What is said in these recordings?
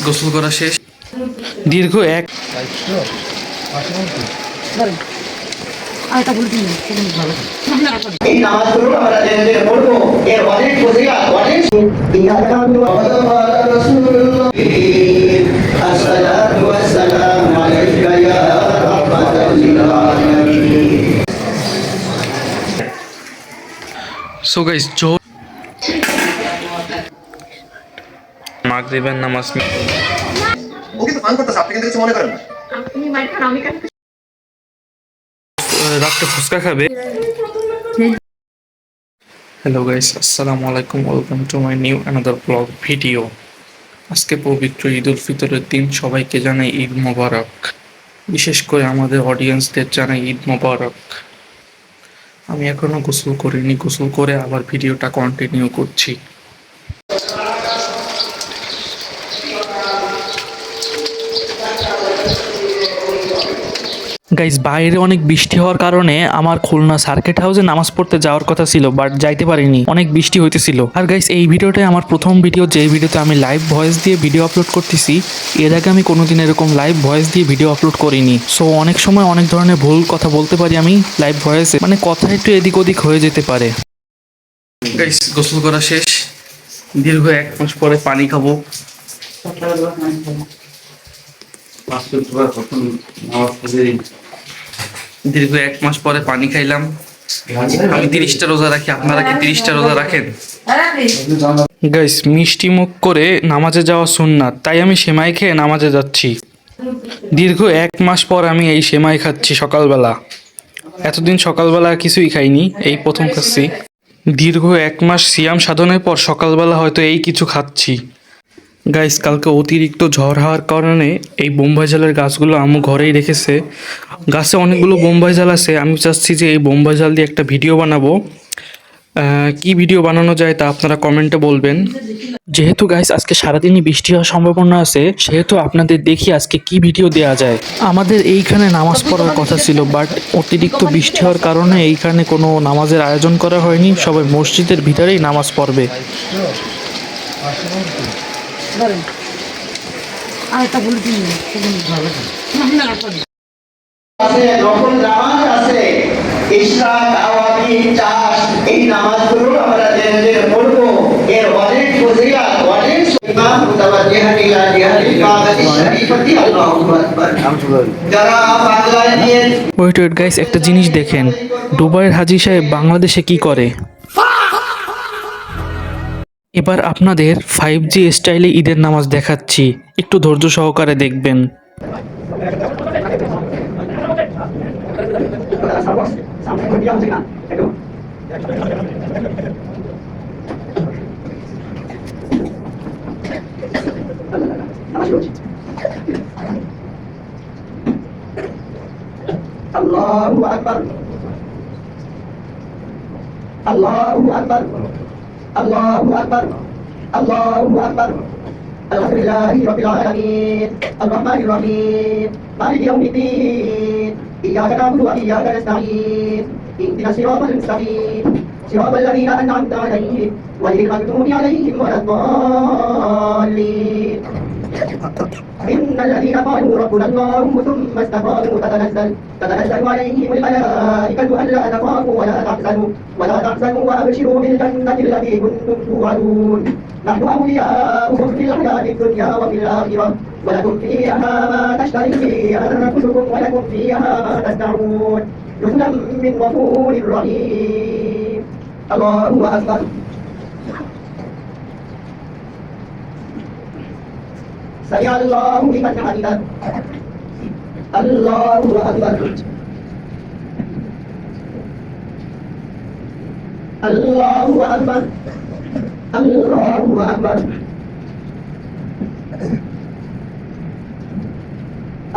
গোসল করা শেষ। দীর্ঘ এক এই নামাজগুলো আমরা জেনে পড়বো, এর অনেক ফজিলত, অনেক আসসালাতু ওয়াসসালামু আলাইকা ইয়া রাহমাতাল লিল আলামিন। সো গাইস মাগরিবের নামাজ ওকে তো পান করতেছ, আপনি কিন্তু কিছু মনে করেন না। আপনি মাইর খান, আমি কেন? রাত্রে ফুচকা খাবে। হ্যালো গাইস, আসসালামু আলাইকুম, welcome to my new another blog video. আজকে পবিত্র ঈদ উল ফিতরের দিন, সবাইকে জানাই ঈদ মোবারক। বিশেষ করে আমাদের অডিয়েন্সদের জানাই ঈদ মোবারক। আমি এখনো গোসল করিনি, গোসল করে আবার ভিডিওটা কন্টিনিউ করছি। গাইজ, বাইরে অনেক বৃষ্টি হওয়ার কারণে আমার খুলনা সার্কিট হাউসে নামাজ পড়তে যাওয়ার কথা ছিল, বাট যাইতে পারিনি, অনেক বৃষ্টি হইতেছিল। আর গাইজ, এই ভিডিওটাই আমার প্রথম ভিডিও, যেই ভিডিওতে আমি লাইভ ভয়েস দিয়ে ভিডিও আপলোড করতেছি। এর আগে আমি কোনোদিন এরকম লাইভ ভয়েস দিয়ে ভিডিও আপলোড করিনি। সো অনেক সময় অনেক ধরনের ভুল কথা বলতে পারি আমি লাইভ ভয়েসে, মানে কথা একটু এদিক ওদিক হয়ে যেতে পারে। গাইজ, গোসল করা শেষ। দীর্ঘ 1 মাস পরে পানি খাবো। দীর্ঘ 1 মাস পরে পানি খাইলাম। আমি 30টা রোজা রাখি, আপনারা কি 30টা রোজা রাখেন? গাইস, মিষ্টি মুখ করে নামাজে যাওয়া সুন্নাত, তাই আমি সেমাই খেয়ে নামাজে যাচ্ছি। দীর্ঘ 1 মাস পর আমি এই সেমাই খাচ্ছি সকালবেলা। এতদিন সকালবেলা কিছুই খাইনি, এই প্রথম খাচ্ছি। দীর্ঘ 1 মাস সিয়াম সাধনের পর সকালবেলা হয়তো এই কিছু খাচ্ছি। গাইস, কালকে অতিরিক্ত ঝড় হওয়ার কারণে এই বোম্বাই জালের গাছগুলো আম্মু ঘরেই রেখেছে। গাছে অনেকগুলো বোম্বাই জাল আছে। আমি চাচ্ছি যে এই বোম্বাই জাল দিয়ে একটা ভিডিও বানাবো। কি ভিডিও বানানো যায় তা আপনারা কমেন্টে বলবেন। যেহেতু গাইস আজকে সারাদিনই বৃষ্টি হওয়ার সম্ভাবনা আছে, সেহেতু আপনাদের দেখি আজকে কি ভিডিও দেওয়া যায়। আমাদের এইখানে নামাজ পড়ার কথা ছিল, বাট অতিরিক্ত বৃষ্টি হওয়ার কারণে এইখানে কোনো নামাজের আয়োজন করা হয়নি। সবাই মসজিদের ভিতরেই নামাজ পড়বে। আছে, নফল নামাজ আছে, ইশরাক, আওয়ামী, চাষ, এই নামাজগুলো আমরা জেনে পড়বো, এর অনেক ফজিলত, অনেক ইমাম মুতাওয়াজ্জিহান ইলা জিহাদিল কাবাতি শরীফাতি, আল্লাহু আকবার। যারা বাংলায় নিয়ে ওয়েট গাইস, একটা জিনিস দেখেন, দুবাইয়ের হাজী সাহেব বাংলাদেশে কি করে। এবার আপনাদের 5G স্টাইলে ঈদের নামাজ দেখাচ্ছি, একটু ধৈর্য সহকারে দেখবেন। আল্লাহু আকবার, আল্লাহু আকবার, আল্লাহু আকবার, আল্লাহু আকবার। আলহামদুলিল্লাহি রাব্বিল আলামিন, আর-রাহমানির রহিম, মালিকি ইয়াউমিদ্দিন, ইয়্যাকা না'বুদু ওয়া ইয়্যাকা নাস্তাঈন, ইহদিনাস সিরাতাল মুস্তাকিম, সিরাতাল লাযীনা আন'আমতা আলাইহিম, গায়রিল মাগদূবি আলাইহিম ওয়ালাদ-দাল্লিন। إن الذين قالوا ربنا الله ثم استقاموا تتنزل عليهم الملائكة ألا تخافوا ولا تحزنوا وأبشروا بالجنة التي كنتم توعدون نحن أولياؤكم في الحياة الدنيا وفي الآخرة ولكم فيها ما تشتهي أنفسكم ولكم فيها ما تدعون نزلا من غفور رحيم. الله أكبر. سمع الله لمن حمده. الله أكبر. الله أكبر. الله أكبر.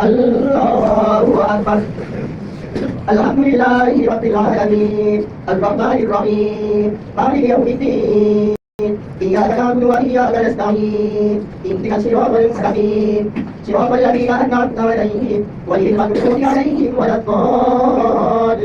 الله أكبر. الحمد لله رب العالمين الرحمن الرحيم مالك يوم الدين إياك نعبد وإياك نستعين اهدنا الصراط المستقيم صراط الذين أنعمت عليهم غير المغضوب عليهم ولا الضالين.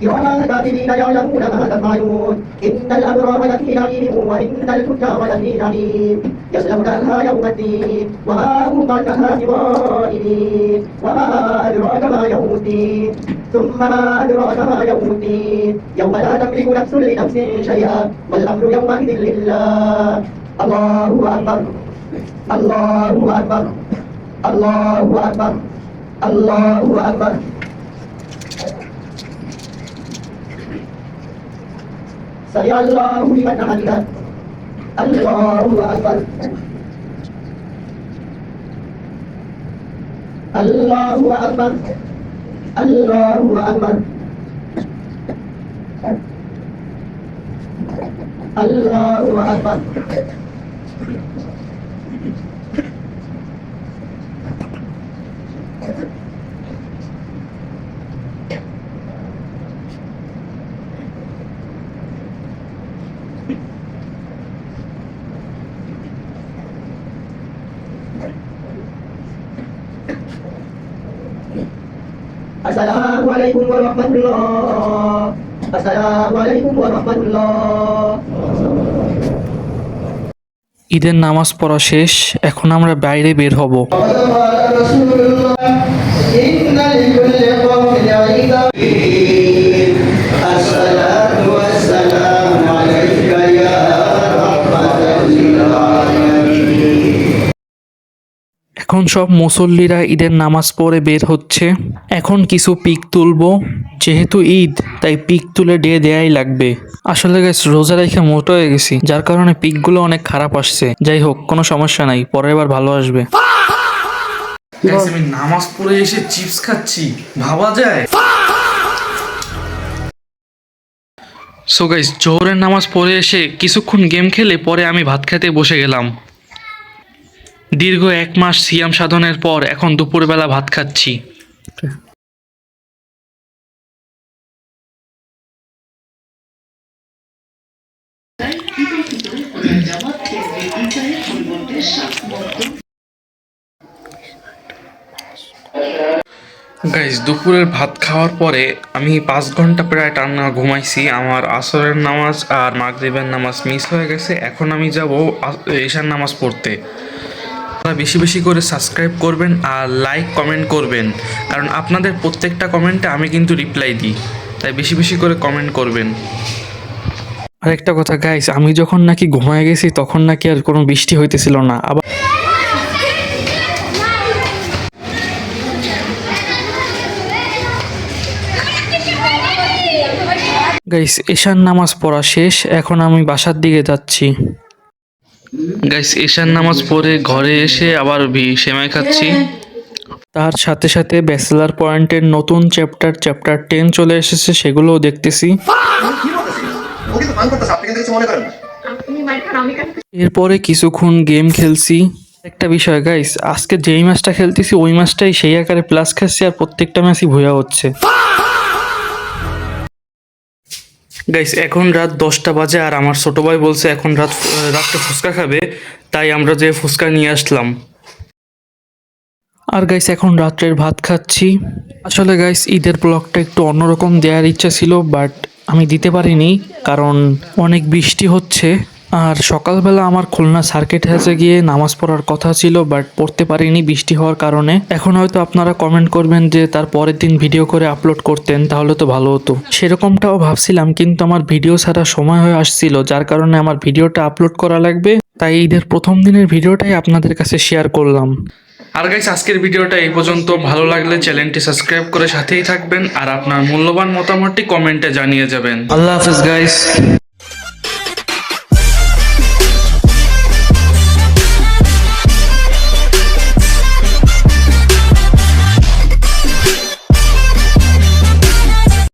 كراما كاتبين يعلمون ما تفعلون إن الأبرار لفي نعيم وإن الفجار لفي جحيم يصلونها يوم الدين وما هم عنها بغائبين وما أدراك ما يوم الدين ثم ما أدراك ما يوم الدين يوم لا تملك نفس لنفس شيئا والأمر يومئذ لله الله أكبر الله أكبر الله أكبر الله أكبر سمع الله لمن حمده الله أكبر الله أكبر الله أكبر الله أكبر السلام عليكم ورحمة الله السلام عليكم ورحمة الله ঈদের নামাজ পড়া শেষ, এখন আমরা বাইরে বের হব। رسول الله إن لكل قوم عيدا الصلاة والسلام عليك يا رحمة للعالمين এখন সব মুসল্লিরা ঈদের নামাজ পড়ে বের হচ্ছে। এখন কিছু পিক তুলবো, যেহেতু ঈদ তাই পিক তুলে দিয়ে দেয়াই লাগবে। আসলে গাইস রোজা রেখে মোটা হয়ে গেছি, যার কারণে পিকগুলো অনেক খারাপ আসছে। যাই হোক, কোনো সমস্যা নাই, পরের বার ভালো আসবে। আমি নামাজ পড়ে এসে চিপস খাচ্ছি, ভাবা যায়? সো গাইস, জোহরের নামাজ পড়ে এসে কিছুক্ষণ গেম খেলে পরে আমি ভাত খেতে বসে গেলাম। দীর্ঘ 1 মাস সিয়াম সাধনের পর এখন দুপুরবেলা ভাত খাচ্ছি। গাইস, দুপুরের ভাত খাওয়ার পরে আমি 5 ঘন্টা প্রায় টানা ঘুমাইছি। আমার আসরের নামাজ আর মাগরিবের নামাজ মিস হয়ে গেছে। এখন আমি যাব ঈশার নামাজ পড়তে। আপনারা বেশি বেশি করে সাবস্ক্রাইব করবেন আর লাইক কমেন্ট করবেন, কারণ আপনাদের প্রত্যেকটা কমেন্টে আমি কিন্তু রিপ্লাই দিই, তাই বেশি বেশি করে কমেন্ট করবেন। আরেকটা কথা গাইস, আমি যখন নাকি ঘুমায় গেছি তখন নাকি আর কোনো বৃষ্টি হইতেছিল না। আবার গাইস, ঈশার নামাজ পড়া শেষ, এখন আমি বাসার দিকে যাচ্ছি। গাইস, ঈশার নামাজ পড়ে ঘরে এসে আবার সেমাই খাচ্ছি। তার সাথে সাথে ব্যাচেলার পয়েন্টের নতুন চ্যাপ্টার 10 চলে এসেছে, সেগুলোও দেখতেছি। আপনি মাইর খান আমি কেন এরপরে কিছুক্ষণ গেম খেলছি। একটা বিষয় গাইস, আজকে যেই ম্যাচটা খেলতেছি ওই ম্যাচটাই সেই আকারে প্লাস খাচ্ছি, আর প্রত্যেকটা ম্যাচই ভুয়া হচ্ছে। গাইস, এখন রাত 10টা বাজে আর আমার ছোট ভাই বলছে এখন রাত্রে ফুচকা খাবে, তাই আমরা যে ফুচকা নিয়ে আসলাম। আর গাইস, এখন রাত্রের ভাত খাচ্ছি। আসলে গাইস, ঈদের ব্লগটা একটু অন্যরকম দেওয়ার ইচ্ছা ছিল, বাট আমি দিতে পারিনি কারণ অনেক বৃষ্টি হচ্ছে। আর সকালবেলা আমার খুলনা সার্কিট হাউসে গিয়ে নামাজ পড়ার কথা ছিল, বাট পড়তে পারিনি বৃষ্টি হওয়ার কারণে। এখন হয়তো আপনারা কমেন্ট করবেন যে তার পরের দিন ভিডিও করে আপলোড করতেন, তাহলে তো ভালো হতো। সেরকমটাও ভাবছিলাম, কিন্তু আমার ভিডিও ছাড়া সময় হয়ে আসছিল, যার কারণে আমার ভিডিওটা আপলোড করা লাগবে। তাই ঈদের প্রথম দিনের ভিডিওটাই আপনাদের কাছে শেয়ার করলাম। আর গাইস, আজকের ভিডিওটা এই পর্যন্ত। ভালো লাগলে চ্যানেলটি সাবস্ক্রাইব করে সাথেই থাকবেন, আর আপনার মূল্যবান মতামতটি কমেন্টে জানিয়ে যাবেন। আল্লাহ হাফেজ গাইস।